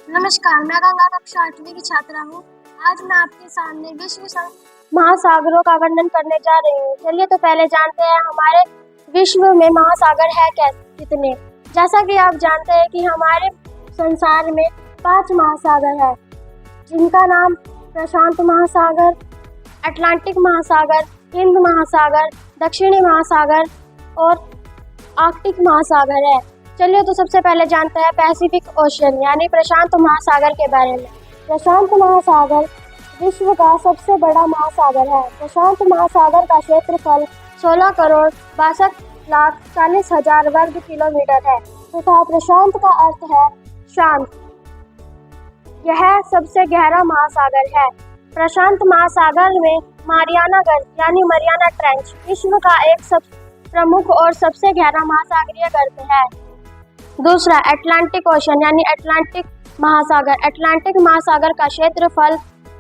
नमस्कार, मैं गंगा कक्षा 8वीं की छात्रा हूँ। आज मैं आपके सामने विश्व महासागरों का वर्णन करने जा रही हूँ। चलिए तो पहले जानते हैं हमारे विश्व में महासागर है कितने। जैसा कि आप जानते हैं कि हमारे संसार में 5 महासागर है, जिनका नाम प्रशांत महासागर, अटलांटिक महासागर, हिंद महासागर, दक्षिणी महासागर और आर्कटिक महासागर है। चलिए तो सबसे पहले जानते हैं पैसिफिक ओशन यानी प्रशांत महासागर के बारे में। प्रशांत महासागर विश्व का सबसे बड़ा महासागर है। प्रशांत महासागर का क्षेत्रफल 16 करोड़ 62,40,000 वर्ग किलोमीटर है तथा प्रशांत का अर्थ है शांत। यह सबसे गहरा महासागर है। प्रशांत महासागर में मारियाना गर्त यानी मरियाना ट्रेंच विश्व का एक प्रमुख और सबसे गहरा महासागरीय गर्त है। दूसरा अटलांटिक ओशन यानी अटलांटिक महासागर। अटलांटिक महासागर का क्षेत्रफल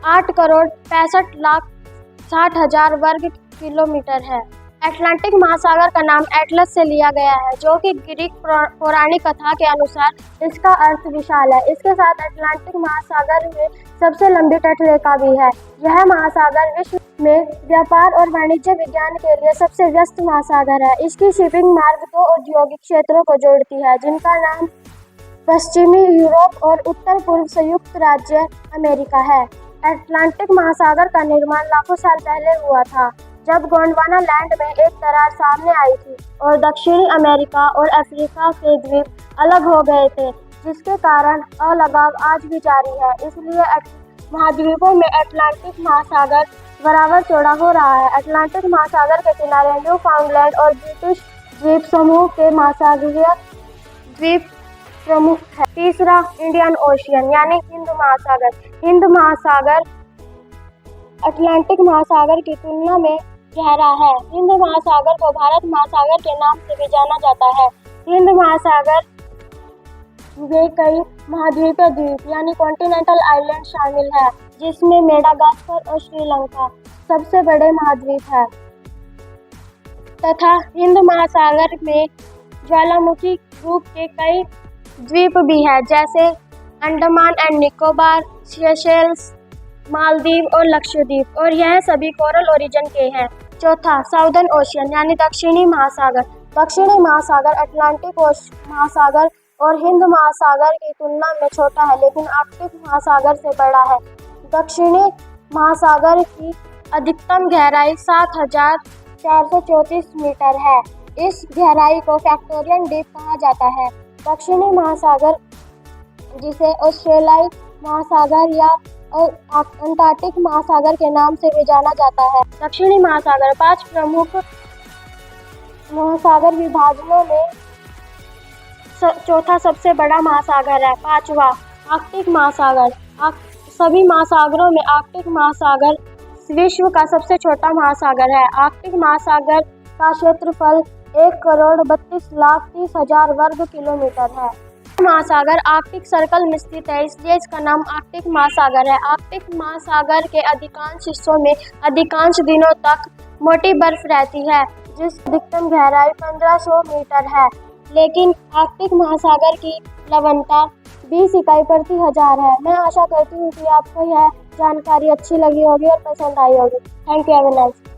8 करोड़ 65,60,000 वर्ग किलोमीटर है। अटलांटिक महासागर का नाम एटलस से लिया गया है, जो कि ग्रीक पौराणिक कथा के अनुसार इसका अर्थ विशाल है। इसके साथ अटलांटिक महासागर में सबसे लंबी तटरेखा भी है। यह महासागर विश्व में व्यापार और वाणिज्य विज्ञान के लिए सबसे व्यस्त महासागर है। इसकी शिपिंग मार्ग 2 औद्योगिक क्षेत्रों को जोड़ती है, जिनका नाम पश्चिमी यूरोप और उत्तर पूर्व संयुक्त राज्य अमेरिका है। अटलांटिक महासागर का निर्माण लाखों साल पहले हुआ था, जब गोंडवाना लैंड में एक दरार सामने आई थी और दक्षिणी अमेरिका और अफ्रीका के द्वीप अलग हो गए थे, जिसके कारण अलगाव आज भी जारी है। इसलिए महाद्वीपों में अटलांटिक महासागर बराबर चौड़ा हो रहा है। अटलांटिक महासागर के किनारे न्यूफाउंडलैंड और ब्रिटिश द्वीप समूह के महासागरीय द्वीप प्रमुख है। तीसरा इंडियन ओशियन यानी हिंद महासागर। हिंद महासागर अटलांटिक महासागर की तुलना में गहरा है। हिंद महासागर को भारत महासागर के नाम से भी जाना जाता है। हिंद महासागर में कई महाद्वीपीय द्वीप यानी कॉन्टिनेंटल आइलैंड शामिल है, जिसमें मेडागास्कर और श्रीलंका सबसे बड़े महाद्वीप है। तथा हिंद महासागर में ज्वालामुखी ग्रुप के कई द्वीप भी है, जैसे अंडमान एंड निकोबार, सेशेल्स, मालदीव और लक्षद्वीप, और यह सभी कोरल ओरिजिन के हैं। चौथा साउदर्न ओशियन यानी दक्षिणी महासागर। दक्षिणी महासागर अटलांटिक महासागर और हिंद महासागर की तुलना में छोटा है, लेकिन आर्कटिक महासागर से बड़ा है। दक्षिणी महासागर की अधिकतम गहराई 7,434 मीटर है। इस गहराई को विक्टोरियन डीप कहा जाता है। दक्षिणी महासागर, जिसे ऑस्ट्रेलियाई महासागर या अंटार्कटिक महासागर के नाम से भी जाना जाता है। दक्षिणी महासागर 5 प्रमुख महासागर विभाजनों में चौथा सबसे बड़ा महासागर है। पांचवा आर्कटिक महासागर। सभी महासागरों में आर्कटिक महासागर विश्व का सबसे छोटा महासागर है। आर्कटिक महासागर का क्षेत्रफल 1 करोड़ 32,30,000 वर्ग किलोमीटर है। महासागर आर्कटिक सर्कल में स्थित है, इसलिए इसका नाम आर्कटिक महासागर है। आर्कटिक महासागर के अधिकांश हिस्सों में अधिकांश दिनों तक मोटी बर्फ रहती है, जिस अधिकतम गहराई 1500 मीटर है। लेकिन आर्कटिक महासागर की लवणता 20 इकाई प्रति 1000 है। मैं आशा करती हूँ कि आपको यह जानकारी अच्छी लगी होगी और पसंद आई होगी। Thank you. Have a nice day.